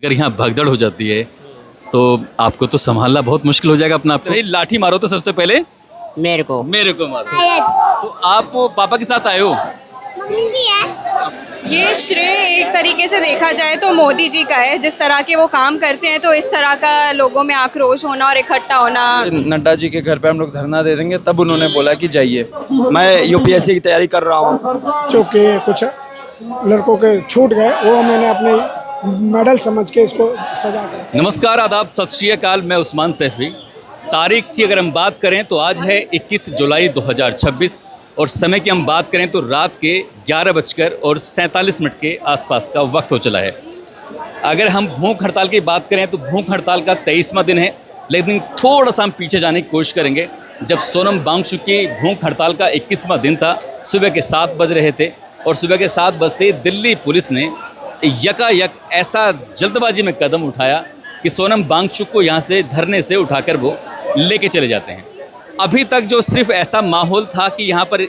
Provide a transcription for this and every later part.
अगर यहाँ भगदड़ हो जाती है तो आपको तो संभालना बहुत मुश्किल हो जाएगा अपना। भाई लाठी मारो तो सबसे पहले मेरे को मारो। तो आप पापा के साथ आए हो? मम्मी भी है। ये श्रेय एक तरीके से देखा जाए तो मोदी जी का है। जिस तरह के वो काम करते हैं तो इस तरह का लोगों में आक्रोश होना और इकट्ठा होना। नड्डा जी के घर पे हम लोग धरना दे देंगे, तब उन्होंने बोला कि जाइए। मैं यूपीएससी की तैयारी कर रहा हूँ। चूँकि कुछ लड़कों के छूट गए, वो मैंने अपने मेडल समझ के इसको सजा कर। नमस्कार, आदाब, सत श्री अकाल। मैं उस्मान सैफी। तारीख की अगर हम बात करें तो आज है 21 जुलाई 2026 और समय की हम बात करें तो रात के 11:47 के आसपास का वक्त हो चला है। अगर हम भूख हड़ताल की बात करें तो भूख हड़ताल का 23वां दिन है, लेकिन थोड़ा सा हम पीछे जाने की कोशिश करेंगे। जब सोनम वांगचुक की भूख हड़ताल का 21वां दिन था, सुबह के 7 बज रहे थे और सुबह के 7 बजते दिल्ली पुलिस ने यकायक ऐसा जल्दबाजी में कदम उठाया कि सोनम वांगचुक को यहाँ से धरने से उठाकर वो लेके चले जाते हैं। अभी तक जो सिर्फ ऐसा माहौल था कि यहाँ पर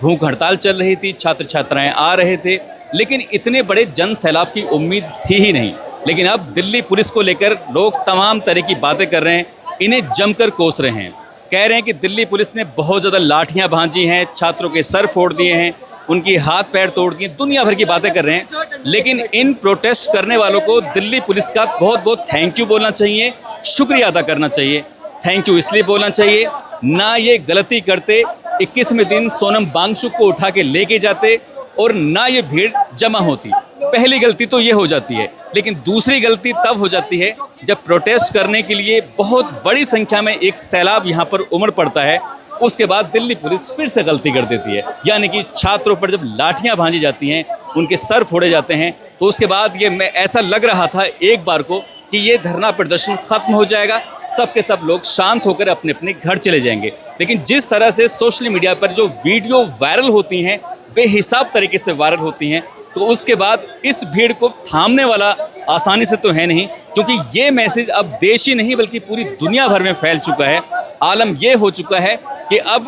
भूख हड़ताल चल रही थी, छात्र छात्राएं आ रहे थे, लेकिन इतने बड़े जन सैलाब की उम्मीद थी ही नहीं। लेकिन अब दिल्ली पुलिस को लेकर लोग तमाम तरह की बातें कर रहे हैं, इन्हें जमकर कोस रहे हैं। कह रहे हैं कि दिल्ली पुलिस ने बहुत ज़्यादा लाठियाँ भांजी हैं, छात्रों के सर फोड़ दिए हैं, उनकी हाथ पैर तोड़ दिए, दुनिया भर की बातें कर रहे हैं। लेकिन इन प्रोटेस्ट करने वालों को दिल्ली पुलिस का बहुत बहुत थैंक यू बोलना चाहिए, शुक्रिया अदा करना चाहिए। थैंक यू इसलिए बोलना चाहिए, ना ये गलती करते 21वें दिन सोनम वांगचुक को उठा के लेके जाते और ना ये भीड़ जमा होती। पहली गलती तो ये हो जाती है, लेकिन दूसरी गलती तब हो जाती है जब प्रोटेस्ट करने के लिए बहुत बड़ी संख्या में एक सैलाब यहाँ पर उमड़ पड़ता है। उसके बाद दिल्ली पुलिस फिर से गलती कर देती है, यानी कि छात्रों पर जब लाठियां भांजी जाती हैं, उनके सर फोड़े जाते हैं, तो उसके बाद ये मैं ऐसा लग रहा था एक बार को कि ये धरना प्रदर्शन खत्म हो जाएगा, सब के सब लोग शांत होकर अपने अपने घर चले जाएंगे। लेकिन जिस तरह से सोशल मीडिया पर जो वीडियो वायरल होती हैं, बेहिसाब तरीके से वायरल होती हैं, तो उसके बाद इस भीड़ को थामने वाला आसानी से तो है नहीं, क्योंकि ये मैसेज अब देश ही नहीं बल्कि पूरी दुनिया भर में फैल चुका है। आलम ये हो चुका है कि अब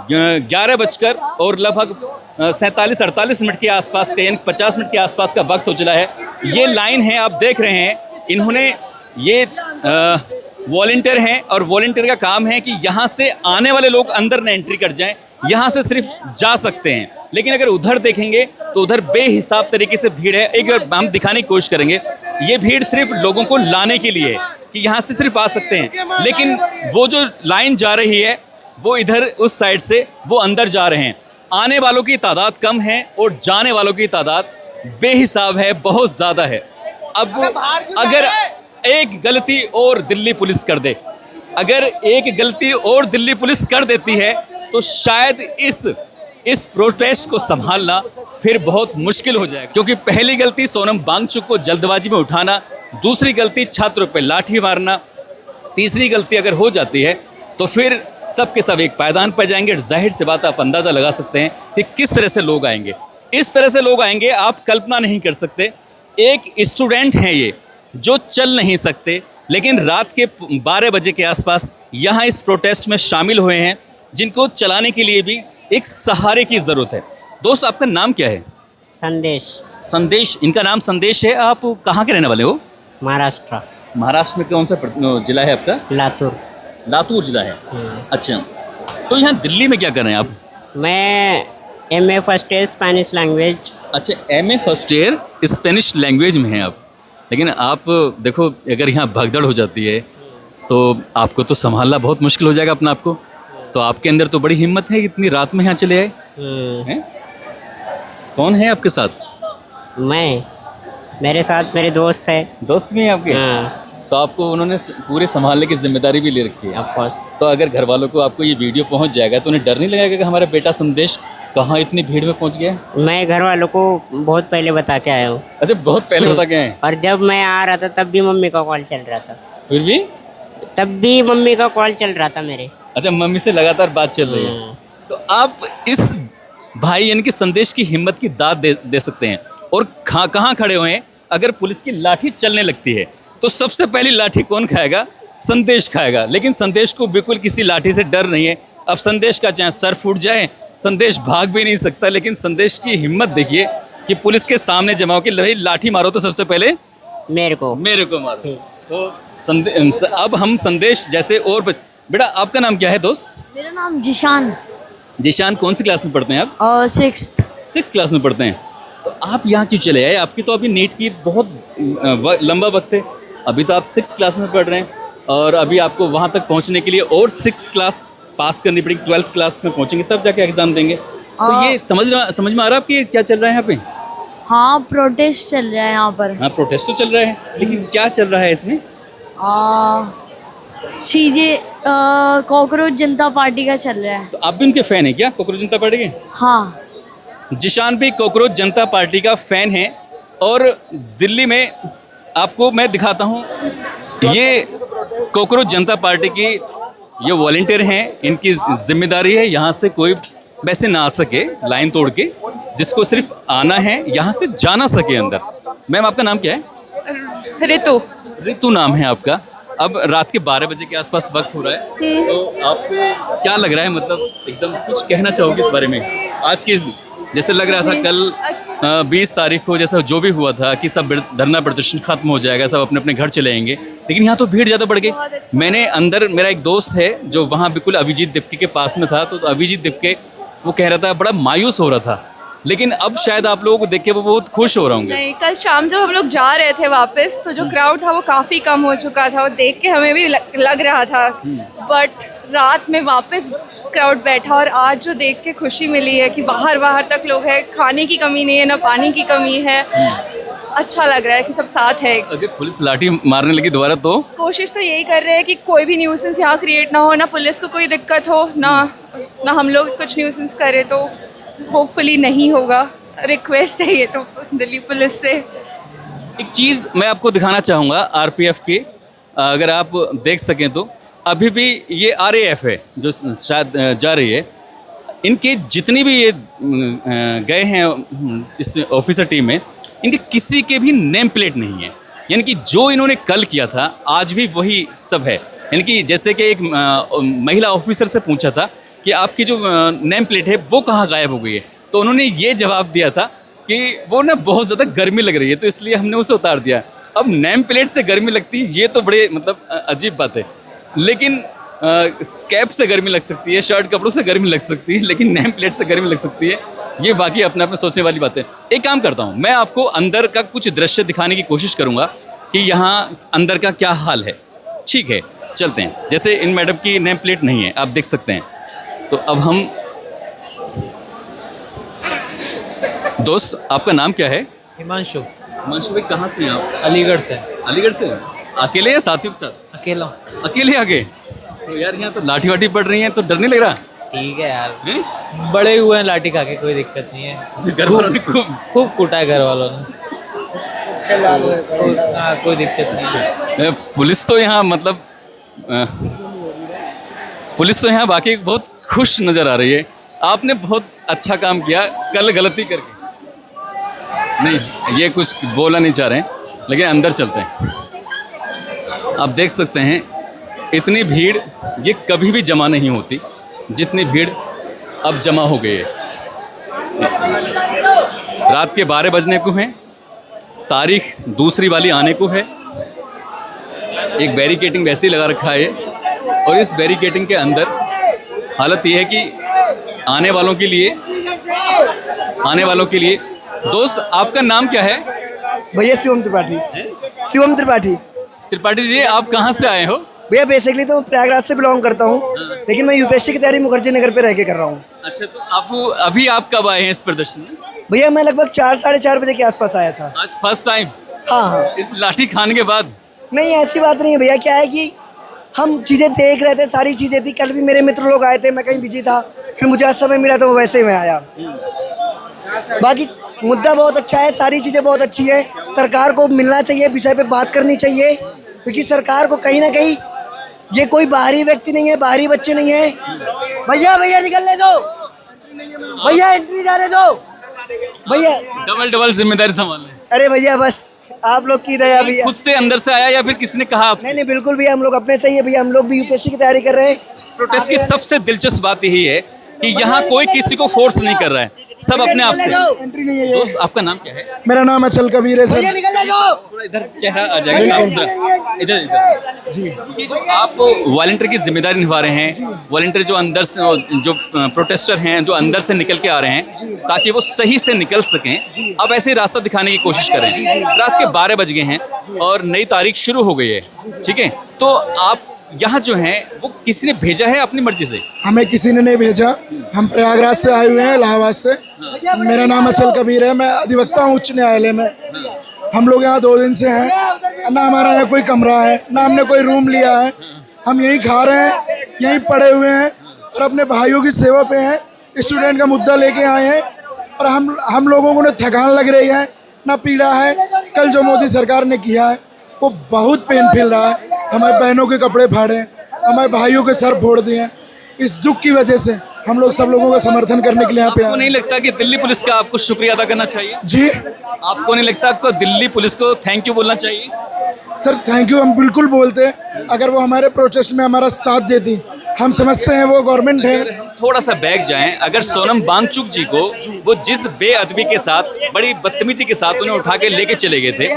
11 बजकर और लगभग 47-48 मिनट के आसपास का, यानी 50 मिनट के आसपास का वक्त हो चला है। ये लाइन है, आप देख रहे हैं, इन्होंने ये वॉलंटियर हैं और वॉलंटियर का काम है कि यहाँ से आने वाले लोग अंदर न एंट्री कर जाएं, यहाँ से सिर्फ जा सकते हैं। लेकिन अगर उधर देखेंगे तो उधर बेहिसाब तरीके से भीड़ है। एक बार हम दिखाने की कोशिश करेंगे, ये भीड़ सिर्फ लोगों को लाने के लिए है कि यहाँ से सिर्फ आ सकते हैं, लेकिन वो जो लाइन जा रही है वो इधर उस साइड से वो अंदर जा रहे हैं। आने वालों की तादाद कम है और जाने वालों की तादाद बेहिसाब है, बहुत ज़्यादा है। अब अगर एक गलती और दिल्ली पुलिस कर दे, अगर एक गलती और दिल्ली पुलिस कर देती है तो शायद इस प्रोटेस्ट को संभालना फिर बहुत मुश्किल हो जाएगा। क्योंकि पहली गलती सोनम वांगचुक को जल्दबाजी में उठाना, दूसरी गलती छात्रों पर लाठी मारना, तीसरी गलती अगर हो जाती है तो फिर सब के सब एक पायदान पर जाएंगे। जाहिर सी बात, आप अंदाज़ा लगा सकते हैं कि किस तरह से लोग आएंगे। इस तरह से लोग आएंगे, आप कल्पना नहीं कर सकते। एक स्टूडेंट हैं ये जो चल नहीं सकते, लेकिन रात के 12 बजे के आसपास यहाँ इस प्रोटेस्ट में शामिल हुए हैं, जिनको चलाने के लिए भी एक सहारे की ज़रूरत है। दोस्त, आपका नाम क्या है? संदेश। इनका नाम संदेश है। आप कहाँ के रहने वाले हो? महाराष्ट्र। महाराष्ट्र में कौन सा जिला है आपका? लातूर जिला है। अच्छा, तो यहाँ दिल्ली में क्या कर रहे हैं आप? मैं MA first year Spanish language. अच्छा, MA first year Spanish language में हैं आप। लेकिन आप देखो, अगर यहाँ भगदड़ हो जाती है तो आपको तो संभालना बहुत मुश्किल हो जाएगा अपना आपको। तो आपके अंदर तो बड़ी हिम्मत है, इतनी रात में यहाँ चले आए हैं। कौन है आपके साथ? मेरे साथ मेरे दोस्त है। दोस्त भी हैं आपके? हाँ। तो आपको उन्होंने पूरे संभालने की जिम्मेदारी भी ले रखी है? Of course. तो अगर घर वालों को आपको ये वीडियो पहुंच जाएगा तो उन्हें डर नहीं लगेगा कि हमारा बेटा संदेश कहाँ इतनी भीड़ में पहुंच गया? मैं घर वालों को बहुत पहले बता के आया हूँ। अच्छा, बहुत पहले बता के आए? और जब मैं आ रहा था तब भी मम्मी का कॉल चल रहा था। फिर भी? तब भी मम्मी का कॉल चल रहा था मेरे। अच्छा, मम्मी से लगातार बात चल रही है। तो आप इस भाई यानी कि संदेश की हिम्मत की दाद दे सकते हैं। और कहाँ खड़े हुए हैं? अगर पुलिस की लाठी चलने लगती है तो सबसे पहली लाठी कौन खाएगा? संदेश खाएगा। लेकिन संदेश को बिल्कुल किसी लाठी से डर नहीं है। अब संदेश का चाहे सर फूट जाए, संदेश भाग भी नहीं सकता, लेकिन संदेश की हिम्मत देखिए कि पुलिस के सामने जमा हो के लाठी मारो तो सबसे पहले मेरे को। मेरे को मारो। तो अब हम संदेश जैसे और बेटा आपका नाम क्या है दोस्त? मेरा नाम जिशान जिशान, कौन सी क्लास में पढ़ते हैं आप? और 6th। 6th क्लास में पढ़ते हैं। तो आप यहाँ क्यों चले आए? आपकी तो अभी नीट की बहुत लंबा वक्त है, अभी तो आप 6th क्लास में पढ़ रहे हैं और अभी आपको वहाँ तक पहुँचने के लिए और 6th क्लास पास करनी पड़ेगी, 12th क्लास में पहुँचेंगे तब जाके एग्ज़ाम देंगे। तो ये समझ में आ रहा है आपकी क्या चल रहा है यहाँ पे? हाँ, प्रोटेस्ट चल रहा है यहाँ पर। हाँ, प्रोटेस्ट तो चल रहा है, लेकिन क्या चल रहा है इसमें? सीजे कॉकरोच जनता पार्टी का चल रहा है। तो आप भी उनके फ़ैन हैं क्या, कॉकरोच जनता पार्टी के? हाँ। जिशान भी कॉकरोच जनता पार्टी का फ़ैन है और दिल्ली में आपको मैं दिखाता हूँ, ये कॉकरोच जनता पार्टी की ये वॉलंटियर हैं, इनकी जिम्मेदारी है यहाँ से कोई वैसे ना आ सके लाइन तोड़ के, जिसको सिर्फ आना है यहाँ से जा ना सके अंदर। मैम आपका नाम क्या है? ऋतु। ऋतु नाम है आपका। अब रात के 12 बजे के आसपास वक्त हो रहा है, तो आपको क्या लग रहा है, मतलब एकदम कुछ कहना चाहोगे इस बारे में? आज की जैसे लग रहा था कल 20 तारीख को जैसा जो भी हुआ था कि सब धरना प्रदर्शन खत्म हो जाएगा, सब अपने अपने घर चले जाएंगे, लेकिन यहाँ तो भीड़ ज़्यादा बढ़ गई। मैंने अंदर, मेरा एक दोस्त है जो वहाँ बिल्कुल अभिजीत दिप्के के पास में था, तो अभिजीत दिप्के वो कह रहा था बड़ा मायूस हो रहा था, लेकिन अब शायद आप लोगों को देख के वो बहुत खुश हो रहे होंगे। नहीं, कल शाम जब हम लोग जा रहे थे वापस तो जो क्राउड था वो काफ़ी कम हो चुका था, वो देख के हमें भी लग रहा था, बट रात में वापस क्राउड बैठा और आज जो देख के खुशी मिली है कि बाहर तक लोग हैं, खाने की कमी नहीं है, ना पानी की कमी है, अच्छा लग रहा है कि सब साथ है। अगर पुलिस लाठी मारने लगी दोबारा तो? कोशिश तो यही कर रहे हैं कि कोई भी न्यूसेंस यहाँ क्रिएट ना हो, ना पुलिस को कोई दिक्कत हो, ना हम लोग कुछ न्यूसेंस करें, तो होपफुली नहीं होगा। रिक्वेस्ट है ये तो दिल्ली पुलिस से। एक चीज़ मैं आपको दिखाना चाहूँगा आरपीएफ की, अगर आप देख सकें तो अभी भी ये आरएएफ है जो शायद जा रही है, इनके जितनी भी ये गए हैं इस ऑफिसर टीम में, इनके किसी के भी नेम प्लेट नहीं है, यानी कि जो इन्होंने कल किया था आज भी वही सब है। यानी कि जैसे कि एक महिला ऑफिसर से पूछा था कि आपकी जो नेम प्लेट है वो कहाँ गायब हो गई है, तो उन्होंने ये जवाब दिया था कि वो ना बहुत ज़्यादा गर्मी लग रही है, तो इसलिए हमने उसे उतार दिया। अब नेम प्लेट से गर्मी लगती है ये तो बड़े मतलब अजीब बात है, लेकिन कैप से गर्मी लग सकती है, शर्ट कपड़ों से गर्मी लग सकती है, लेकिन नेम प्लेट से गर्मी लग सकती है, ये बाकी अपने अपने सोचने वाली बात है। एक काम करता हूँ, मैं आपको अंदर का कुछ दृश्य दिखाने की कोशिश करूँगा कि यहाँ अंदर का क्या हाल है। ठीक है, चलते हैं। जैसे इन मैडम की नेम प्लेट नहीं है, आप देख सकते हैं। तो अब हम, दोस्त आपका नाम क्या है? हिमांशु। हिमांशु भाई कहाँ से हैं आप? अलीगढ़ से। अलीगढ़ से? अकेले या साथियों के साथ? अकेला। अकेले आगे? तो यार यहाँ तो लाठी वाठी पड़ रही हैं, तो डर नहीं लग रहा? ठीक है यार, हैं? बड़े हुए हैं लाठी खा के, कोई दिक्कत नहीं है। घर वालों ने खूब कूटा है घर वालों ने। कोई दिक्कत नहीं है। पुलिस तो यहाँ मतलब पुलिस तो यहाँ बाकी बहुत खुश नज़र आ रही है। आपने बहुत अच्छा काम किया कल गलती करके। नहीं, ये कुछ बोलना नहीं चाह रहे हैं, लेकिन अंदर चलते हैं। आप देख सकते हैं इतनी भीड़ ये कभी भी जमा नहीं होती, जितनी भीड़ अब जमा हो गई है। रात के 12 बजने को हैं, तारीख दूसरी वाली आने को है। एक बैरिकेटिंग वैसे ही लगा रखा है और इस बैरिकेटिंग के अंदर हालत ये है कि आने वालों के लिए दोस्त आपका नाम क्या है? भैया शिवम त्रिपाठी। शिवम त्रिपाठी। त्रिपाठी जी, आप कहाँ से आए हो? भैया बेसिकली तो प्रयागराज से बिलोंग करता हूँ, लेकिन मैं यूपीएससी की तैयारी मुखर्जी नगर पे रह के कर रहा हूँ। अच्छा, तो आप कब आए हैं इस प्रदर्शन में? भैया मैं लगभग 4 साढ़े 4 बजे के आसपास आया था। आज फर्स्ट टाइम? हाँ। इस लाठी खाने के बाद? नहीं, ऐसी बात नहीं है भैया। क्या है कि हम चीज़ें देख रहे थे, सारी चीज़ें थी। कल भी मेरे मित्र लोग आए थे, मैं कहीं बिजी था, फिर मुझे आज समय मिला तो वैसे ही मैं आया। बाकी मुद्दा बहुत अच्छा है, सारी चीज़ें बहुत अच्छी है। सरकार को मिलना चाहिए, विषय पे बात करनी चाहिए, क्योंकि सरकार को कहीं ना कहीं, ये कोई बाहरी व्यक्ति नहीं है, बाहरी बच्चे नहीं है। भैया निकलने दो, भैया एंट्री जाने दो, भैया डबल जिम्मेदारी संभालने। अरे भैया बस आप लोग की दया भैया। खुद से अंदर से आया या फिर किसी ने कहा आपसे? नहीं बिल्कुल भैया, हम लोग अपने से ही है भैया। हम लोग भी यूपीएससी की तैयारी कर रहे हैं। प्रोटेस्ट की सबसे दिलचस्प बात यही है कि यहाँ कोई किसी को फोर्स नहीं कर रहा है, सब अपने आप से। एंट्री नहीं है ये। दोस्त आपका नाम क्या है? मेरा नाम अचल कबीर है सर। थोड़ा इधर चेहरा आ जाएगा साफ सुथरा। इधर इधर जी। ये जो आप वॉलंटियर की जिम्मेदारी निभा रहे हैं, वॉलंटियर जो अंदर से जो प्रोटेस्टर हैं जो अंदर से निकल के आ रहे हैं ताकि वो सही से निकल सकें, अब ऐसे ही रास्ता दिखाने की कोशिश करें। रात के 12 बज गए हैं और नई तारीख शुरू हो गई है, ठीक है? तो आप यहाँ जो हैं वो किसी ने भेजा है अपनी मर्जी से? हमें किसी ने नहीं भेजा, हम प्रयागराज से आए हुए हैं, इलाहाबाद से। मेरा नाम अचल कबीर है, मैं अधिवक्ता हूँ उच्च न्यायालय में। हम लोग यहाँ 2 दिन से हैं, ना हमारा यहाँ कोई कमरा है, ना हमने कोई रूम लिया है। हम यहीं खा रहे हैं, यहीं पड़े हुए हैं और अपने भाइयों की सेवा पे हैं। स्टूडेंट का मुद्दा लेके आए हैं और हम लोगों को ना थकान लग रही है ना पीड़ा है। कल जो मोदी सरकार ने किया है वो बहुत पेन फील रहा है। हमारे बहनों के कपड़े फाड़े हैं, हमारे भाइयों के सर फोड़ दिए हैं। इस दुख की वजह से हम लोग सब लोगों का समर्थन करने के लिए यहाँ पे आपको आए। नहीं लगता कि दिल्ली पुलिस का आपको शुक्रिया अदा करना चाहिए? जी आपको नहीं लगता आपको दिल्ली पुलिस को थैंक यू बोलना चाहिए? सर, थैंक यू हम बिल्कुल बोलते हैं। अगर वो हमारे प्रोटेस्ट में हमारा साथ देती, हम समझते हैं वो गवर्नमेंट है। थोड़ा सा बैक जाएं, अगर सोनम वांगचुक जी को वो जिस बेअदबी के साथ, बड़ी बदतमीजी के साथ उन्हें उठा के लेके चले गए थे,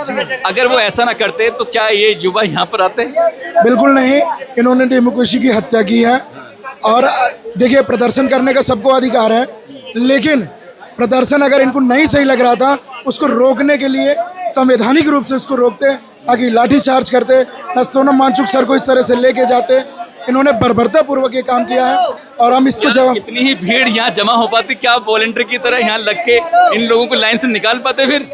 अगर वो ऐसा ना करते तो क्या ये युवा यहाँ पर आते? बिल्कुल नहीं, इन्होंने डेमोक्रेसी की हत्या की है। और देखिए, प्रदर्शन करने का सबको अधिकार है, लेकिन प्रदर्शन अगर इनको नहीं सही लग रहा था उसको रोकने के लिए संवैधानिक रूप से उसको रोकते, ताकि लाठीचार्ज करते, ना सोनम वांगचुक सर को इस तरह से लेके जाते। इन्होंने बर्बरता पूर्वक ये काम किया है और हम इसको जवाब। कितनी ही भीड़ यहाँ जमा हो पाती, क्या आप वॉलंटियर की तरह यहाँ लग के इन लोगों को लाइन से निकाल पाते फिर?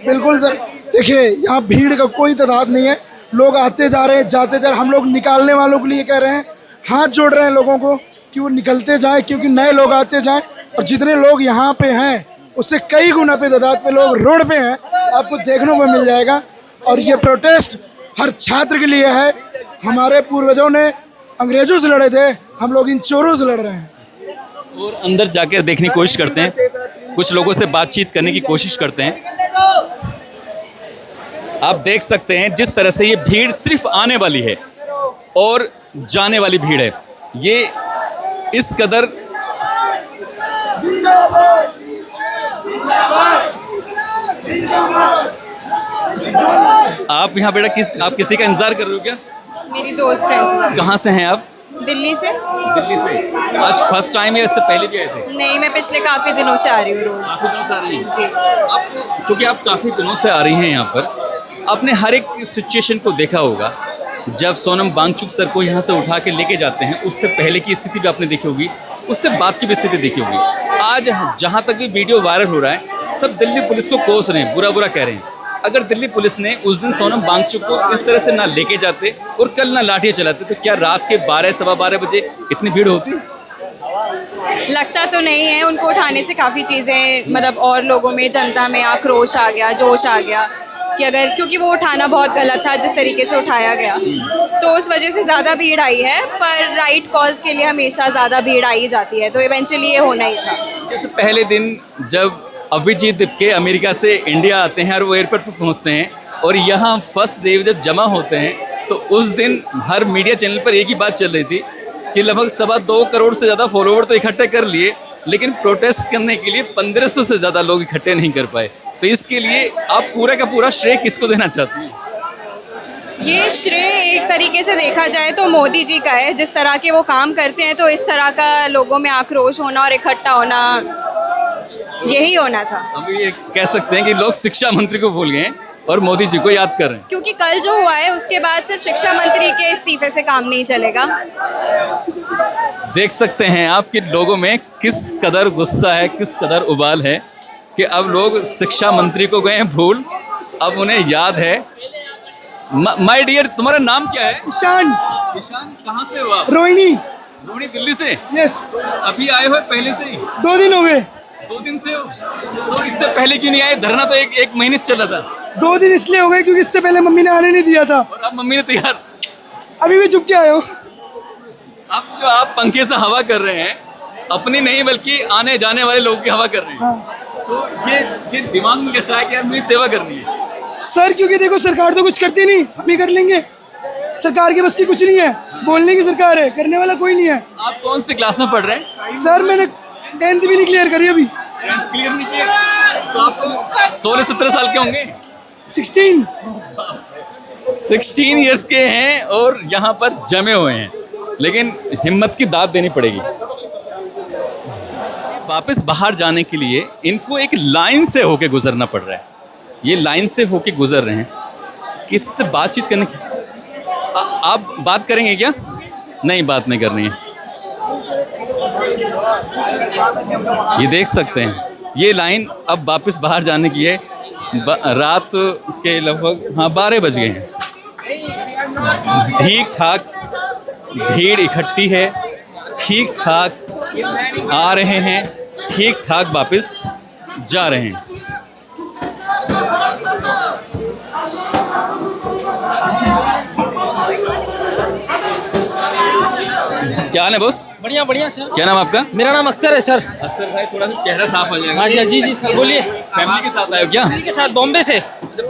बिल्कुल सर, देखिए यहाँ भीड़ का कोई तादाद नहीं है, लोग आते जा रहे हैं, जाते जा रहे हैं। हम लोग निकालने वालों के लिए कह रहे हैं, हाथ जोड़ रहे हैं लोगों को कि वो निकलते जाएं, क्योंकि नए लोग आते जाएं। और जितने लोग यहाँ पे हैं उससे कई गुना पे तादाद पे लोग रोड पे हैं, आपको देखने को मिल जाएगा। और ये प्रोटेस्ट हर छात्र के लिए है। हमारे पूर्वजों ने अंग्रेजों से लड़े थे, हम लोग इन चोरों से लड़ रहे हैं। और अंदर जाकर देखने की कोशिश करते हैं, कुछ लोगों से बातचीत करने की कोशिश करते हैं। आप देख सकते हैं जिस तरह से ये भीड़ सिर्फ आने वाली है और जाने वाली भीड़ है। ये इस कदर आप यहाँ बेटा आप किसी का इंतजार कर रहे हो क्या? मेरी दोस्त का इंतजार। कहाँ से हैं आप? दिल्ली से। दिल्ली से। आज फर्स्ट टाइम या इससे पहले भी आए थे? नहीं, मैं पिछले काफ़ी दिनों से आ रही हूँ रोज़। काफी दिनों से आ रही हैं जी। आप, क्योंकि आप काफी दिनों से आ रही हैं यहाँ पर, आपने हर एक सिचुएशन को देखा होगा। जब सोनम वांगचुक सर को यहाँ से उठा के लेके जाते हैं, उससे पहले की स्थिति भी आपने देखी होगी, उससे बाद की भी स्थिति देखी होगी। आज जहाँ तक भी वीडियो वायरल हो रहा है, सब दिल्ली पुलिस को कोस रहे हैं, बुरा बुरा कह रहे हैं। अगर दिल्ली पुलिस ने उस दिन सोनम वांगचुक को इस तरह से ना लेके जाते और कल ना लाठियाँ चलाते, तो क्या रात के 12 सवा 12 बजे इतनी भीड़ होती? लगता तो नहीं है। उनको उठाने से काफ़ी चीज़ें, मतलब और लोगों में, जनता में आक्रोश आ गया, जोश आ गया कि अगर, क्योंकि वो उठाना बहुत गलत था जिस तरीके से उठाया गया, तो उस वजह से ज़्यादा भीड़ आई है। पर राइट कॉज के लिए हमेशा ज़्यादा भीड़ आई जाती है, तो इवेंचुअली ये होना ही था। जैसे पहले दिन जब अभिजीत के अमेरिका से इंडिया आते हैं और वो एयरपोर्ट पर पहुंचते हैं और यहाँ फर्स्ट डे जब जमा होते हैं, तो उस दिन हर मीडिया चैनल पर एक ही बात चल रही थी कि लगभग 2.25 करोड़ से ज़्यादा फॉलोवर तो इकट्ठे कर लिए, लेकिन प्रोटेस्ट करने के लिए 1500 से ज़्यादा लोग इकट्ठे नहीं कर पाए। तो इसके लिए आप पूरा का पूरा श्रेय किसको देना चाहती हैं? ये श्रेय एक तरीके से देखा जाए तो मोदी जी का है। जिस तरह के वो काम करते हैं, तो इस तरह का लोगों में आक्रोश होना और इकट्ठा होना, यही होना था। हम ये कह सकते हैं कि लोग शिक्षा मंत्री को भूल गए हैं और मोदी जी को याद कर रहे हैं। क्योंकि कल जो हुआ है उसके बाद सिर्फ शिक्षा मंत्री के इस्तीफे से काम नहीं चलेगा। देख सकते हैं आप कि लोगों में किस कदर गुस्सा है, किस कदर उबाल है कि अब लोग शिक्षा मंत्री को गए भूल, अब उन्हें याद है। माय डियर, तुम्हारा नाम क्या है? ईशान। ईशान, कहाँ से हो आप? रोहिणी। रोहिणी, दिल्ली से? यस। अभी आए हो पहले से ही? 2 दिन हो गए। 2 दिन से हो? तो इससे पहले क्यों नहीं आए? धरना तो एक महीने से चला था। 2 दिन इसलिए हो गए क्योंकि इससे पहले मम्मी ने आने नहीं दिया था। और अब मम्मी ने तैयार, अभी भी चुप के आए हो। अब जो आप पंखे से हवा कर रहे हैं, अपनी नहीं बल्कि आने जाने वाले लोगों की हवा कर रहे हैं। हाँ। तो ये दिमाग में कैसा है कि यार मेरी सेवा करनी है? सर, क्योंकि देखो सरकार तो कुछ करती नहीं, हम ही कर लेंगे। सरकार के बस की कुछ नहीं है, बोलने की सरकार है, करने वाला कोई नहीं है। आप कौन सी क्लास में पढ़ रहे हैं? सर, मैंने 10th भी नहीं क्लियर करी अभी। क्लियर नहीं किया तो आप तो 16-17 साल के होंगे। 16 इयर्स के हैं और यहाँ पर जमे हुए हैं, लेकिन हिम्मत की दाद देनी पड़ेगी। वापस बाहर जाने के लिए इनको एक लाइन से होके गुजरना पड़ रहा है। ये लाइन से होके गुजर रहे हैं। किससे बातचीत करने की आप बात करेंगे क्या? नहीं, बात नहीं करनी है। ये देख सकते हैं, ये लाइन अब वापस बाहर जाने की है। रात के लगभग 12 बज गए हैं। ठीक ठाक भीड़ इकट्ठी है, ठीक ठाक आ रहे हैं, ठीक ठाक वापस जा रहे हैं। क्या हाल है बॉस? बढ़िया बढ़िया सर। क्या नाम आपका? मेरा नाम अख्तर है सर। अख्तर भाई, थोड़ा सा चेहरा साफ आ जाएगा। हाँ जी जी सर, बोलिए। फैमिली के साथ आए हो क्या? फैमिली के साथ बॉम्बे से।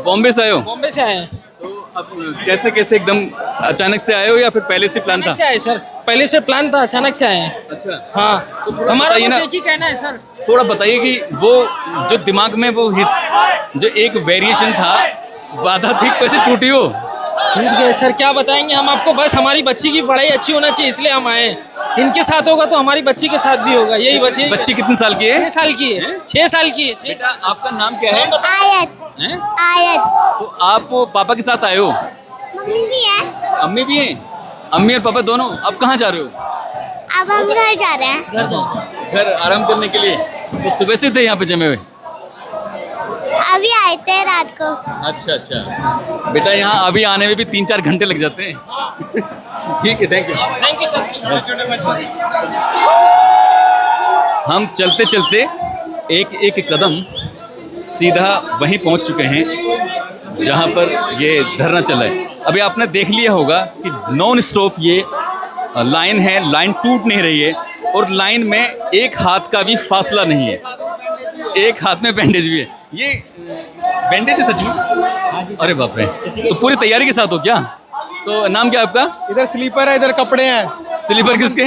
बॉम्बे से आए हो? बॉम्बे से आए हैं। तो अब कैसे कैसे एकदम अचानक से आए हो या फिर पहले से प्लान था? अचानक से आए सर, पहले से प्लान था, अचानक से आए हैं। अच्छा, हाँ, तो थोड़ा हमारा बताइए बस ना। एक ही कहना है सर। थोड़ा बताइए कि वो जो दिमाग में वो जो एक वेरिएशन था, बाधा थी, कैसे टूटी हो? टूट गए सर, क्या बताएंगे हम आपको। बस हमारी बच्ची की पढ़ाई अच्छी होना चाहिए, इसलिए हम आए हैं। इनके साथ होगा तो हमारी बच्ची के साथ भी होगा, यही बस। यही बच्ची कितने साल की है? 6 साल की है। 6 साल की है। बेटा, आपका नाम क्या है? आयत हैं? आयत तो आप पापा के साथ आए हो? मम्मी भी है। अम्मी भी हैं? अम्मी और पापा दोनों? अब कहाँ जा रहे हो? अब हम घर जा रहे हैं। घर आराम करने के लिए? तो सुबह से थे यहाँ पे जमे हुए? अभी आए थे रात को। अच्छा अच्छा। बेटा, यहाँ अभी आने में भी 3-4 घंटे लग जाते हैं। ठीक है, thank you. Thank you sir. हम चलते चलते एक एक कदम सीधा वहीं पहुंच चुके हैं जहां पर ये धरना चला है। अभी आपने देख लिया होगा कि नॉन स्टॉप ये लाइन है, लाइन टूट नहीं रही है और लाइन में एक हाथ का भी फासला नहीं है। एक हाथ में बैंडेज भी है। ये बैंडेज है सचमुच? अरे बाप रे, तो पूरी तैयारी के साथ हो क्या? तो नाम क्या है आपका? इधर स्लीपर है, इधर कपड़े हैं। स्लीपर किसके?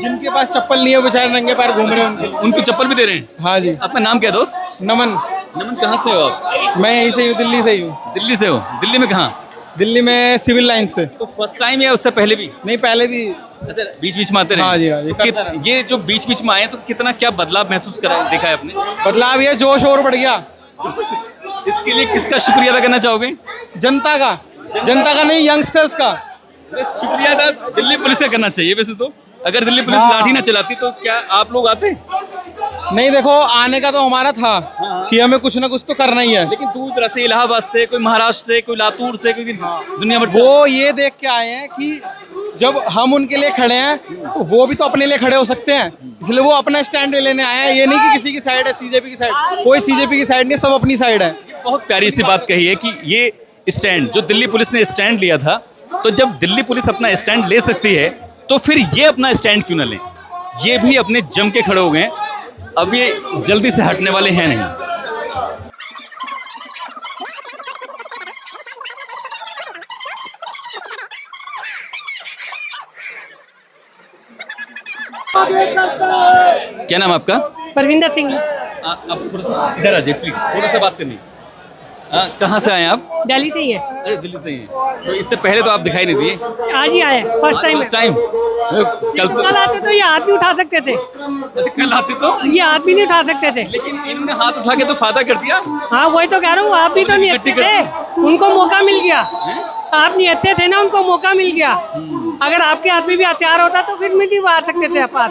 जिनके पास चप्पल नहीं है बेचारे नंगे पैर घूम रहे हैं। उनको चप्पल भी दे रहे हैं? हाँ जी। आपका नाम क्या है दोस्त? नमन। नमन, कहाँ से हो आप? मैं यहीं से ही हूँ, दिल्ली से ही हूँ। दिल्ली से हो? दिल्ली में कहाँ? दिल्ली में सिविल लाइन से। तो फर्स्ट टाइम या उससे पहले भी? नहीं, पहले भी। अच्छा, बीच बीच में आते रहे? हाँ जी, हाँ जी, करता रहा। ये जो बीच बीच में आए तो कितना क्या बदलाव महसूस करा देखा है आपने? बदलाव ये, जोश और बढ़ गया। इसके लिए किसका शुक्रिया अदा करना चाहोगे? जनता का नहीं, यंगस्टर्स का। शुक्रिया अदा दिल्ली पुलिस का करना चाहिए वैसे तो। अगर दिल्ली पुलिस लाठी ना चलाती तो क्या आप लोग आते? नहीं, देखो आने का तो हमारा था कि हमें कुछ ना कुछ तो करना ही है। लेकिन दूर दराज से, इलाहाबाद से, कोई महाराष्ट्र से, कोई लातूर से, कोई दुनिया भर से। वो ये देख के आए हैं कि जब हम उनके लिए खड़े हैं तो वो भी तो अपने लिए खड़े हो सकते हैं, इसलिए वो अपना स्टैंड लेने आए हैं। ये नहीं कि किसी की साइड है, सीजेपी की साइड। कोई सीजेपी की साइड नहीं, सब अपनी साइड है। बहुत प्यारी सी बात कही है कि ये स्टैंड जो दिल्ली पुलिस ने स्टैंड लिया था, तो जब दिल्ली पुलिस अपना स्टैंड ले सकती है तो फिर ये अपना स्टैंड क्यों ना लें? ये भी अपने जम के खड़े हो गए हैं। अब ये जल्दी से हटने वाले हैं नहीं। क्या नाम आपका? परविंदर सिंह, आप थोड़ा इधर आ जाइए प्लीज, थोड़ा सा बात करनी। कहाँ से आए आप? दिल्ली से ही है। अरे दिल्ली से ही हैं। तो इससे पहले तो आप दिखाई नहीं दिए? आज ही आए, फर्स्ट टाइम। First time? कल तो कल आते तो ये हाथ भी उठा सकते थे, अच्छा, कल आते तो, ये हाथ भी नहीं उठा सकते थे। लेकिन इन्होंने हाथ उठा के तो फायदा कर दिया। हाँ, वही तो कह रहा हूँ, आप भी तो नहीं हटते थे, उनको मौका मिल गया। आप नहीं हटते थे ना, उनको मौका मिल गया। अगर आपके हाथ में भी हथियार होता तो फिर मिट्टी मार सकते थे आप हाथ।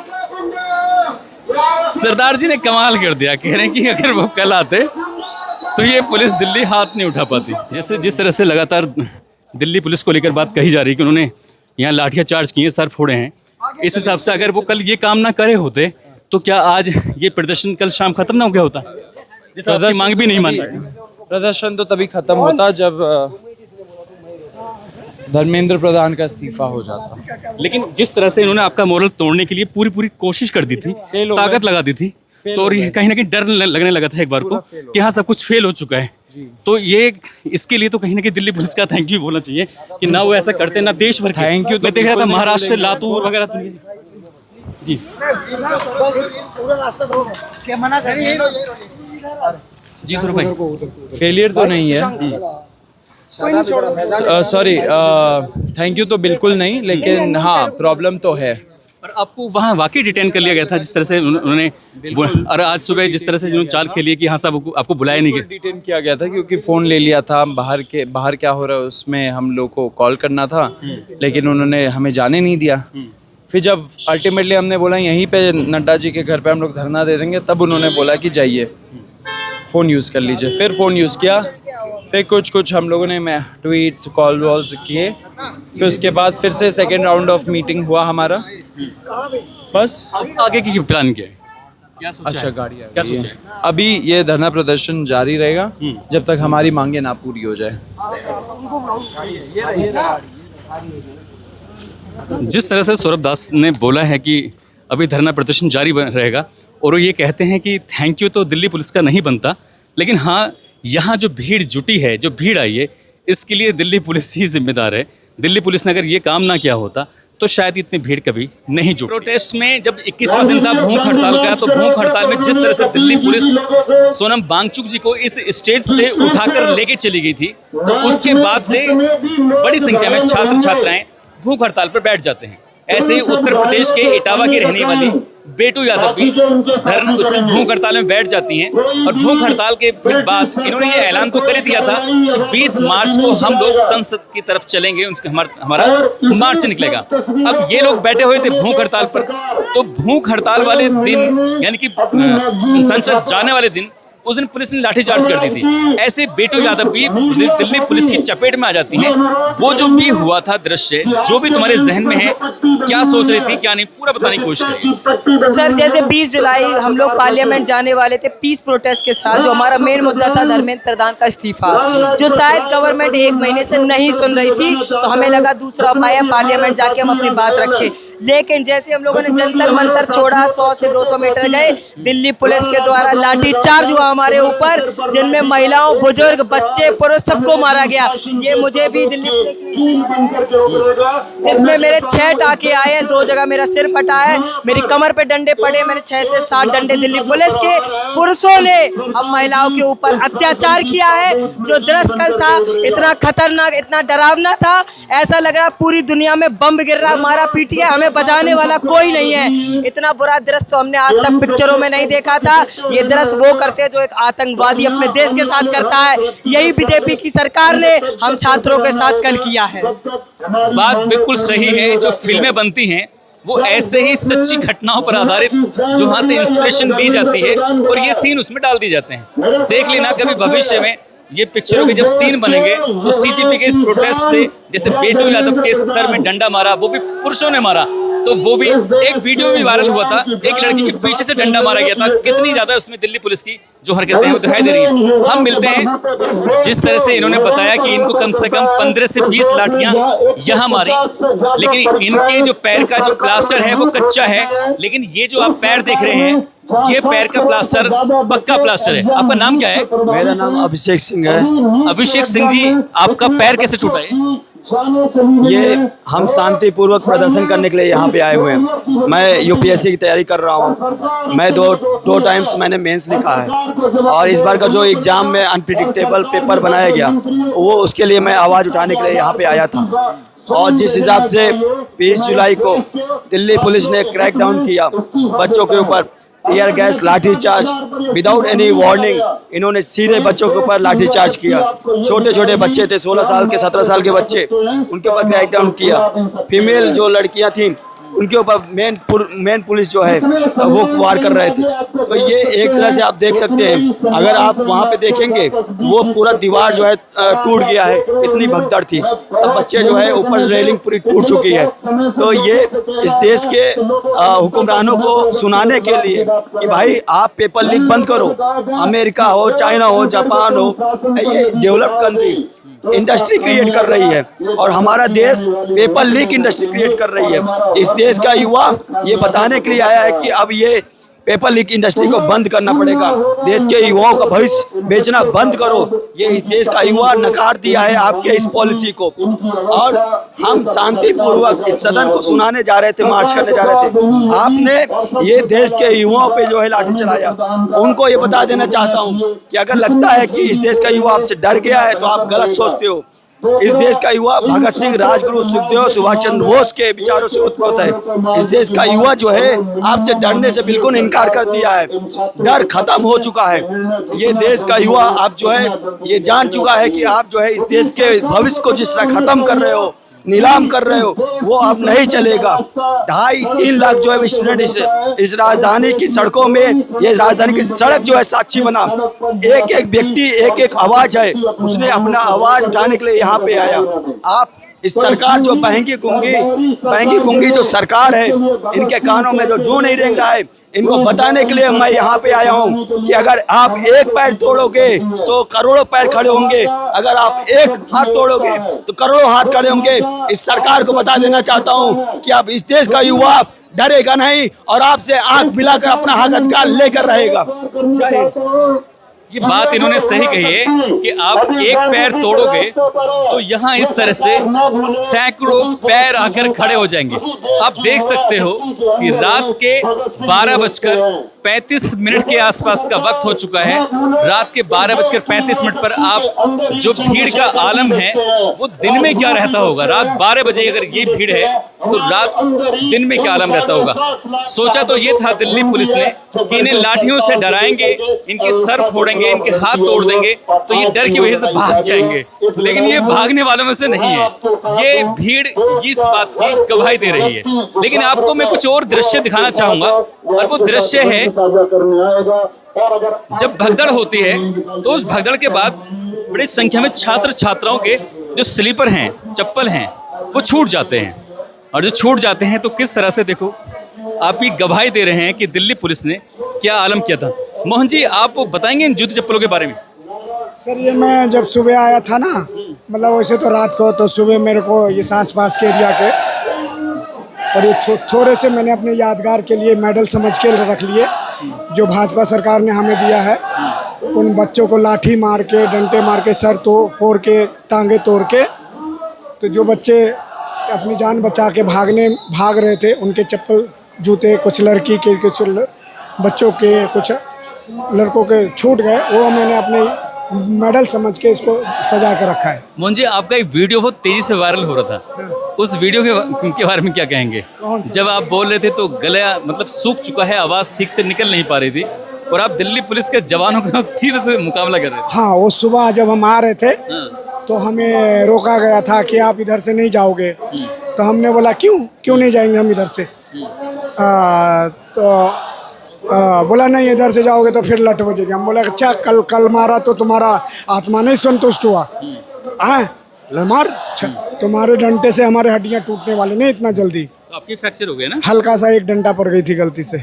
सरदार जी ने कमाल कर दिया, कह रहे हैं कि अगर वो कल आते तो ये पुलिस दिल्ली हाथ नहीं उठा पाती। जैसे जिस तरह से लगातार दिल्ली पुलिस को लेकर बात कही जा रही है कि उन्होंने यहाँ लाठियाँ चार्ज किए, सर फोड़े हैं, इस हिसाब से अगर वो कल ये काम ना करे होते तो क्या आज ये प्रदर्शन कल शाम खत्म ना हो गया होता? जिस आपकी मांग भी नहीं मान रही। प्रदर्शन तो तभी खत्म होता जब धर्मेंद्र प्रधान का इस्तीफा हो जाता। लेकिन जिस तरह से इन्होंने आपका मोरल तोड़ने के लिए पूरी कोशिश कर दी थी, ताकत लगा दी थी, तो और ये कहीं ना कहीं डर लगने लगा था एक बार को कि हाँ सब कुछ फेल हो चुका है। तो ये इसके लिए तो कहीं ना कहीं दिल्ली पुलिस का थैंक यू बोलना चाहिए कि ना वो ऐसा करते, ना देश भर। Thank you. मैं देख रहा था महाराष्ट्र से लातूर वगैरह जी पूरा रास्ता बंद है क्या मना कर जी सौरभ भाई, फेलियर तो नहीं है, सॉरी, थैंक यू तो बिल्कुल नहीं, लेकिन हाँ प्रॉब्लम तो है। और आपको वहाँ वाकई डिटेन कर लिया गया था जिस तरह से उन्होंने, और आज सुबह जिस तरह से जिन्होंने चाल खेली है कि हाँ साहब आपको बुलाया नहीं गया। डिटेन किया गया था क्योंकि फ़ोन ले लिया था, बाहर क्या हो रहा है उसमें हम लोग को कॉल करना था, लेकिन उन्होंने हमें जाने नहीं दिया। फिर जब अल्टीमेटली हमने बोला यहीं पे नड्डा जी के घर पे हम लोग धरना दे देंगे, तब उन्होंने बोला कि जाइए फ़ोन यूज़ कर लीजिए। फिर फ़ोन यूज़ किया, फिर कुछ हम लोगों ने ट्वीट्स कॉल वॉल्स किए, फिर उसके बाद फिर से सेकेंड राउंड ऑफ मीटिंग हुआ हमारा, बस। आगे की प्लान क्या है, क्या सोचा अच्छा है? गाड़ी क्या सोचा है? अभी ये धरना प्रदर्शन जारी रहेगा जब तक हमारी मांगे ना पूरी हो जाए। जिस तरह से सौरभ दास ने बोला है कि अभी धरना प्रदर्शन जारी रहेगा, और वो ये कहते हैं कि थैंक यू तो दिल्ली पुलिस का नहीं बनता, लेकिन हाँ यहाँ जो भीड़ जुटी है, जो भीड़ आई है, इसके लिए दिल्ली पुलिस ही जिम्मेदार है। दिल्ली पुलिस ने अगर ये काम ना किया होता तो शायद इतनी भीड़ कभी नहीं जुटी। प्रोटेस्ट में जब 21वां दिन था भूख हड़ताल का, तो भूख हड़ताल में जिस तरह से दिल्ली पुलिस सोनम वांगचुक जी को इस स्टेज से उठाकर लेके चली गई थी, तो उसके बाद से बड़ी संख्या में छात्र छात्राएं भूख हड़ताल पर बैठ जाते हैं। ऐसे ही उत्तर प्रदेश के इटावा की रहने वाली बेटू यादव भी उस भूख हड़ताल में बैठ जाती हैं, और भूख हड़ताल के फिर बाद इन्होंने ये ऐलान तो कर दिया था कि 20 मार्च को हम लोग संसद की तरफ चलेंगे, हमारा मार्च निकलेगा। अब ये लोग बैठे हुए थे भूख हड़ताल पर, तो भूख हड़ताल वाले दिन यानी कि संसद जाने वाले दिन उस दिन पुलिस ने लाठीचार्ज कर दी थी। ऐसे बेटू यादव भी दिल्ली पुलिस की चपेट में आ जाती हैं। वो जो भी हुआ था दृश्य, जो भी तुम्हारे जहन में है, क्या सोच रही थी क्या नहीं, पूरा बताने की कोशिश करिए। सर जैसे 20 जुलाई हम लोग पार्लियामेंट जाने वाले थे पीस प्रोटेस्ट के साथ, जो हमारा मेन मुद्दा था धर्मेंद्र प्रधान का इस्तीफा, जो शायद गवर्नमेंट 1 महीने से नहीं सुन रही थी, तो हमें लगा दूसरा उपाय है पार्लियामेंट जाके हम अपनी बात रखें। लेकिन जैसे हम लोगों ने जंतर मंतर छोड़ा, 100 से 200 मीटर गए, दिल्ली पुलिस के द्वारा लाठीचार्ज हुआ हमारे ऊपर, जिनमें महिलाओं, बुजुर्ग, बच्चे, पुरुष सबको मारा गया। ये मुझे भी दिल्ली पुलिस जिसमें मेरे 6 टाके आए हैं, 2 जगह मेरा सिर फटा है, मेरी कमर पे डंडे पड़े, मैंने 6 से 7 डंडे दिल्ली पुलिस के पुरुषों ने हम महिलाओं के ऊपर अत्याचार किया है। जो दृश्य कल था इतना खतरनाक, इतना डरावना था, ऐसा लग रहा पूरी दुनिया में बम गिर रहा, मारा पीटी है, हमें बचाने वाला कोई नहीं है। इतना बुरा दृश्य तो हमने आज तक पिक्चरों में नहीं देखा था। ये दृश्य वो करते हैं जो एक आतंकवादी अपने देश के साथ करता है। यही बीजेपी की सरकार ने हम छात्रों के साथ कल किया है। बात बिल्कुल सही है, जो फिल्में बनती हैं वो ऐसे ही सच्ची घटनाओं पर आधारित, जो वहाँ से इंस्पिरेशन ली जाती है और ये सीन उसमें डाल दिए जाते हैं। देख लेना कभी भविष्य में ये पिक्चरों के जब सीन बनेंगे तो सीजेपी के इस प्रोटेस्ट से, जैसे बेटू यादव के सर में डंडा मारा, वो भी पुरुषों ने मारा, तो वो भी एक वीडियो भी वायरल हुआ था, एक लड़की के पीछे से डंडा मारा गया था। कितनी ज्यादा उसमें दिल्ली पुलिस की जो हरकतें हैं वो दिखाई दे रही है। हम मिलते हैं, जिस तरह से इन्होंने बताया कि इनको कम से कम 15 से 20 लाठियां यहाँ मारी, लेकिन इनके जो पैर का जो प्लास्टर है वो कच्चा है, लेकिन ये जो आप पैर देख रहे हैं ये पैर का प्लास्टर पक्का प्लास्टर है। आपका नाम क्या है? मेरा नाम अभिषेक सिंह है। अभिषेक सिंह जी, आपका पैर कैसे टूटा है? ये हम शांतिपूर्वक प्रदर्शन करने के लिए यहाँ पे आए हुए हैं। मैं यूपीएससी की तैयारी कर रहा हूँ। मैं दो टाइम्स मैंने मेंस लिखा है, और इस बार का जो एग्ज़ाम में अनप्रिडिक्टेबल पेपर बनाया गया, वो उसके लिए मैं आवाज़ उठाने के लिए यहाँ पे आया था। और जिस हिसाब से 20 जुलाई को दिल्ली पुलिस ने क्रैकडाउन किया बच्चों के ऊपर, tear gas, lathi charge, without any warning, इन्होंने सीधे बच्चों के ऊपर लाठीचार्ज किया। छोटे छोटे बच्चे थे, 16 साल के, 17 साल के बच्चे, उनके ऊपर क्रैकडाउन किया। फीमेल जो लड़कियां थीं उनके ऊपर मेन पुलिस जो है वो वार कर रहे थे। तो ये एक तरह से आप देख सकते हैं, अगर आप वहाँ पे देखेंगे वो पूरा दीवार जो है टूट गया है, इतनी भगदड़ थी। सब बच्चे जो है ऊपर रेलिंग पूरी टूट चुकी है। तो ये इस देश के हुक्मरानों को सुनाने के लिए कि भाई आप पेपर लीक बंद करो। अमेरिका हो, चाइना हो, जापान हो, ये डेवलप्ड कंट्री इंडस्ट्री क्रिएट कर रही है, और हमारा देश पेपर लीक इंडस्ट्री क्रिएट कर रही है। इस देश का युवा ये बताने के लिए आया है कि अब ये पेपर लीक इंडस्ट्री को बंद करना पड़ेगा। देश के युवाओं का भविष्य बेचना बंद करो। ये इस देश का युवा नकार दिया है आपके इस पॉलिसी को। और हम शांतिपूर्वक इस सदन को सुनाने जा रहे थे, मार्च करने जा रहे थे, आपने ये देश के युवाओं पे जो है लाठी चलाया। उनको ये बता देना चाहता हूँ कि अगर लगता है कि इस देश का युवा आपसे डर गया है तो आप गलत सोचते हो। इस देश का युवा भगत सिंह, राजगुरु, सुखदेव, सुभाष चंद्र बोस के विचारों से उत्पन्न है। इस देश का युवा जो है आपसे डरने से बिल्कुल इनकार कर दिया है। डर खत्म हो चुका है। ये देश का युवा आप जो है ये जान चुका है कि आप जो है इस देश के भविष्य को जिस तरह खत्म कर रहे हो, नीलाम कर रहे हो, वो अब नहीं चलेगा। 2.5-3 लाख जो है स्टूडेंट इस राजधानी की सड़कों में, ये राजधानी की सड़क जो है साक्षी बना। एक एक व्यक्ति, एक एक आवाज है, उसने अपना आवाज उठाने के लिए यहाँ पे आया। आप इस सरकार जो बहंगी गुंगी जो सरकार है, इनके कानों में जो जू नहीं रेंग रहा है, इनको बताने के लिए मैं यहाँ पे आया हूँ कि अगर आप एक पैर तोड़ोगे तो करोड़ों पैर खड़े होंगे, अगर आप एक हाथ तोड़ोगे तो करोड़ों हाथ खड़े होंगे। इस सरकार को बता देना चाहता हूँ कि अब इस देश का युवा डरेगा नहीं और आपसे आंख मिलाकर अपना हक अधिकार लेकर रहेगा। जय हिंद। ये बात इन्होंने सही कही है कि आप एक पैर तोड़ोगे तो यहाँ इस तरह से सैकड़ों पैर आकर खड़े हो जाएंगे। आप देख सकते हो कि रात के 12:35 के आसपास का वक्त हो चुका है। रात के 12:35 पर आप जो भीड़ का आलम है वो दिन में क्या रहता होगा। रात 12 बजे अगर ये भीड़ है तो रात दिन में क्या आलम रहता होगा। सोचा तो ये था दिल्ली पुलिस ने कि इन्हें लाठियों से डराएंगे, इनके सर फोड़ेंगे, इनके हाथ तोड़ देंगे तो ये डर की वजह से भाग जाएंगे, लेकिन ये भागने वालों में से नहीं है। ये भीड़ इस बात की गवाही दे रही है। लेकिन आपको मैं कुछ और दृश्य दिखाना चाहूंगा और वो दृश्य है जब भगदड़ होती है तो उस भगदड़ के बाद बड़ी संख्या में छात्र छात्राओं के जो स्लीपर हैं, चप्पल हैं, वो छूट जाते हैं। और जो छूट जाते हैं तो किस तरह से देखो आप ही गवाही दे रहे हैं कि दिल्ली पुलिस ने क्या आलम किया था। मोहन जी, आप बताएंगे इन जूते चप्पलों के बारे में? सर ये मैं जब सुबह आया था ना, मतलब वैसे तो रात को, तो सुबह मेरे को ये आस पास के एरिया के और ये थोड़े से मैंने अपने यादगार के लिए मेडल समझ के रख लिए जो भाजपा सरकार ने हमें दिया है। उन बच्चों को लाठी मार के, डंडे मार के, सर फोड़ के, टांगे तोड़ के, तो जो बच्चे अपनी जान बचा के भाग रहे थे उनके चप्पल, जूते, कुछ लड़की के, कुछ बच्चों के, कुछ लड़कों के छूट गए, वो मैंने अपने मेडल समझ के इसको सजा के रखा है। मोहन जी, आपका एक वीडियो बहुत तेजी से वायरल हो रहा था, उस वीडियो के बारे में क्या कहेंगे? जब आप बोल रहे थे तो गला मतलब सूख चुका है, आवाज़ ठीक से निकल नहीं पा रही थी और आप दिल्ली पुलिस के जवानों का सीधे से मुकाबला कर रहे थे। हाँ, वो सुबह जब हम आ रहे थे तो हमें रोका गया था कि आप इधर से नहीं जाओगे। तो हमने बोला क्यों नहीं जाएंगे हम इधर से। बोला नहीं, इधर से जाओगे तो फिर लट बजेगी। हम बोला अच्छा, कल मारा तो तुम्हारा आत्मा नहीं संतुष्ट हुआ, मार तुम्हारे डंडे से हमारे हड्डियां टूटने वाले नहीं इतना जल्दी। तो आपकी फ्रैक्चर हो गया ना? हल्का सा एक डंडा पड़ गई थी गलती से।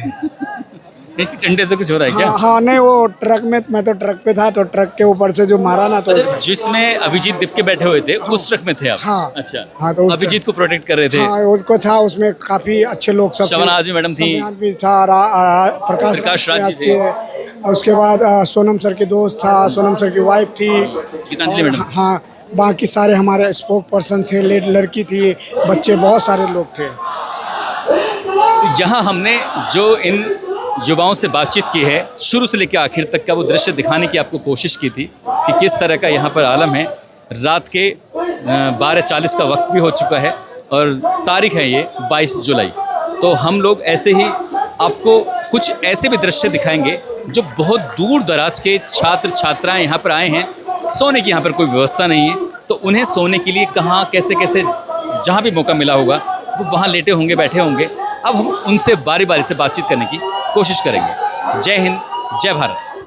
डंडे से कुछ हो रहा है क्या? हाँ नहीं, वो ट्रक में, मैं तो ट्रक पे था तो ट्रक के ऊपर से जो मारा ना, तो जिसमें अभिजीत दिप बैठे हुए थे उस ट्रक में थे आप? हाँ। अच्छा। हाँ, तो अभिजीत को प्रोटेक्ट कर रहे थे? हाँ, उसको था, उसमें काफी अच्छे लोग सब, शबाना आजमी मैडम थी, भी था, प्रकाश राज थे, उसके बाद सोनम सर के दोस्त था, सोनम सर की वाइफ थी, गीतांजलि मैडम। हाँ, बाकी सारे हमारे स्पोक पर्सन थे, लड़की थी, बच्चे, बहुत सारे लोग थे। तो यहाँ हमने जो इन युवाओं से बातचीत की है, शुरू से लेकर आखिर तक का वो दृश्य दिखाने की आपको कोशिश की थी कि किस तरह का यहाँ पर आलम है। रात के 12:40 का वक्त भी हो चुका है और तारीख है ये 22 जुलाई। तो हम लोग ऐसे ही आपको कुछ ऐसे भी दृश्य दिखाएंगे जो बहुत दूर दराज के छात्र छात्राएं यहाँ पर आए हैं। सोने की यहाँ पर कोई व्यवस्था नहीं है, तो उन्हें सोने के लिए कहाँ कैसे जहाँ भी मौका मिला होगा वो वहाँ लेटे होंगे, बैठे होंगे। अब हम उनसे बारी बारी से बातचीत करने की कोशिश करेंगे। जय हिंद, जय भारत।